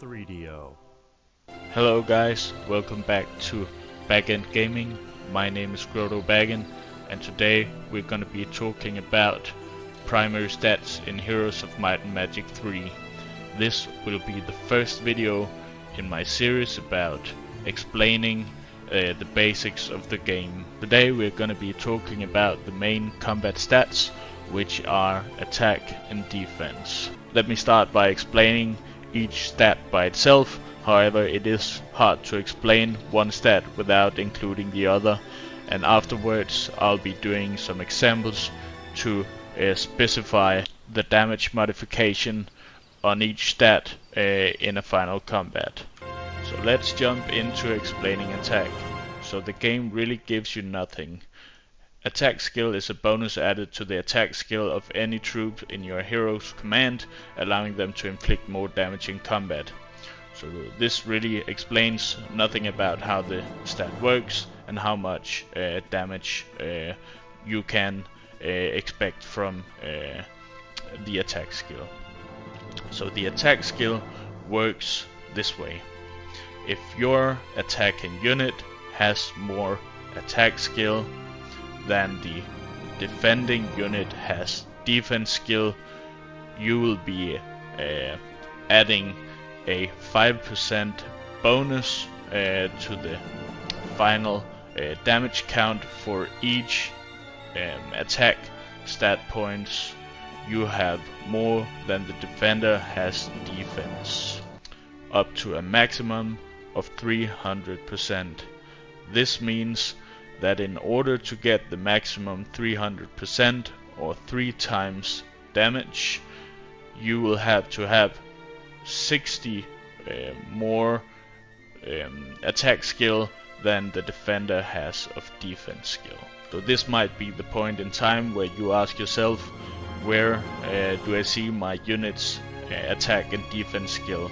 3DO. Hello guys, welcome back to Backend Gaming. My name is Grotto Baggin, and today we're gonna be talking about primary stats in Heroes of Might and Magic 3. This will be the first video in my series about explaining the basics of the game. Today we're gonna be talking about the main combat stats, which are attack and defense. Let me start by explaining each stat by itself. However, it is hard to explain one stat without including the other, and afterwards I'll be doing some examples to specify the damage modification on each stat in a final combat. So let's jump into explaining attack. So the game really gives you nothing. Attack skill is a bonus added to the attack skill of any troop in your hero's command, allowing them to inflict more damage in combat. So this really explains nothing about how the stat works and how much damage you can expect from the attack skill. So the attack skill works this way. If your attacking unit has more attack skill than the defending unit has defense skill, you will be adding a 5% bonus to the final damage count for each attack stat points you have more than the defender has defense, up to a maximum of 300%. This means that in order to get the maximum 300% or 3 times damage, you will have to have 60 more attack skill than the defender has of defense skill. So this might be the point in time where you ask yourself, where do I see my unit's attack and defense skill?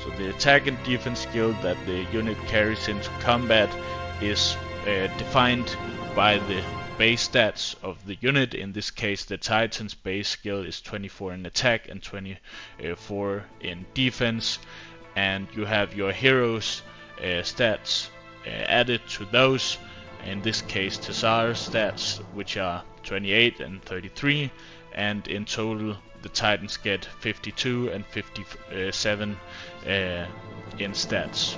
So the attack and defense skill that the unit carries into combat is defined by the base stats of the unit. In this case, the Titan's base skill is 24 in attack and 24 in defense, and you have your heroes stats added to those. In this case, Tessar's stats, which are 28 and 33, and in total the Titans get 52 and 57 in stats.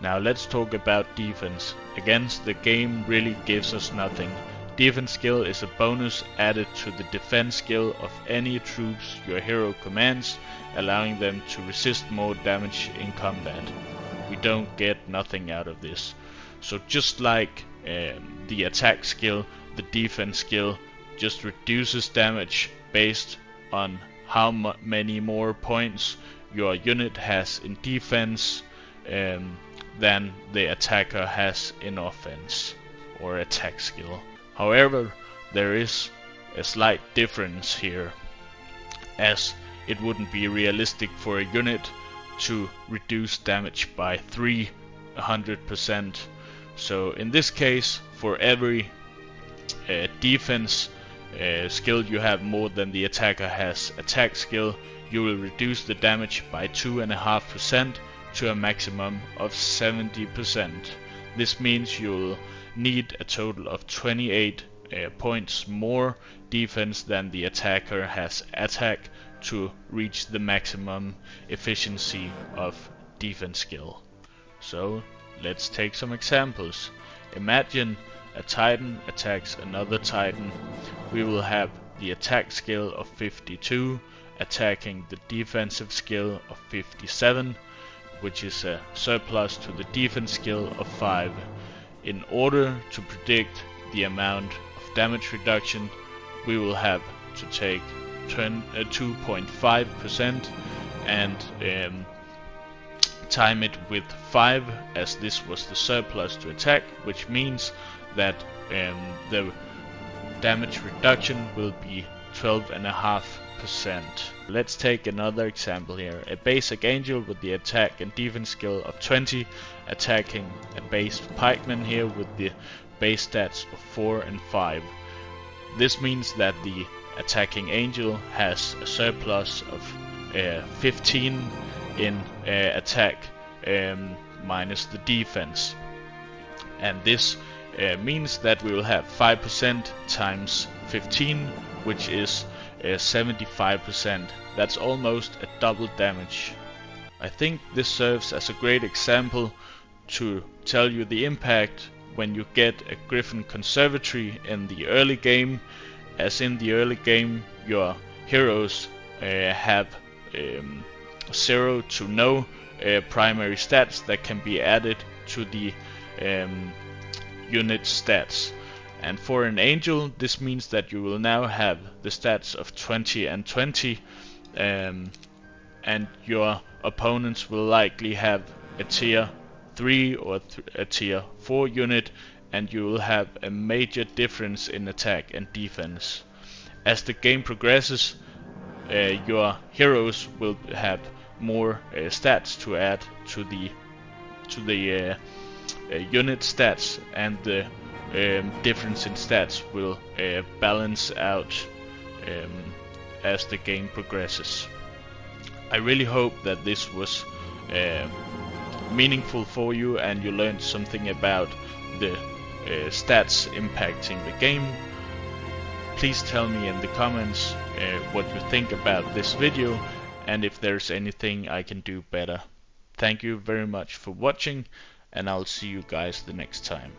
Now let's talk about defense. Again, the game really gives us nothing. Defense skill is a bonus added to the defense skill of any troops your hero commands, allowing them to resist more damage in combat. We don't get nothing out of this. So just like the attack skill, the defense skill just reduces damage based on how many more points your unit has in defense than the attacker has in offense or attack skill. However, there is a slight difference here, as it wouldn't be realistic for a unit to reduce damage by 300%. So in this case, for every defense skill you have more than the attacker has attack skill, you will reduce the damage by 2.5% to a maximum of 70%. This means you'll need a total of 28 points more defense than the attacker has attack to reach the maximum efficiency of defense skill. So let's take some examples. Imagine a Titan attacks another Titan. We will have the attack skill of 52 attacking the defensive skill of 57, which is a surplus to the defense skill of 5. In order to predict the amount of damage reduction, we will have to take 2.5% and time it with 5, as this was the surplus to attack, which means that the damage reduction will be 12.5%. Let's take another example here. A basic angel with the attack and defense skill of 20 attacking a base pikeman here with the base stats of 4 and 5. This means that the attacking angel has a surplus of 15 in attack minus the defense. And this means that we will have 5% times 15, which is 75%. That's almost a double damage. I think this serves as a great example to tell you the impact when you get a Griffin Conservatory in the early game, as in the early game your heroes have 0 to no primary stats that can be added to the unit stats. And for an angel, this means that you will now have the stats of 20 and 20, and your opponents will likely have a tier 3 or a tier 4 unit, and you will have a major difference in attack and defense. As the game progresses, your heroes will have more stats to add to the unit stats, and the difference in stats will balance out as the game progresses. I really hope that this was meaningful for you and you learned something about the stats impacting the game. Please tell me in the comments what you think about this video and if there's anything I can do better. Thank you very much for watching, and I'll see you guys the next time.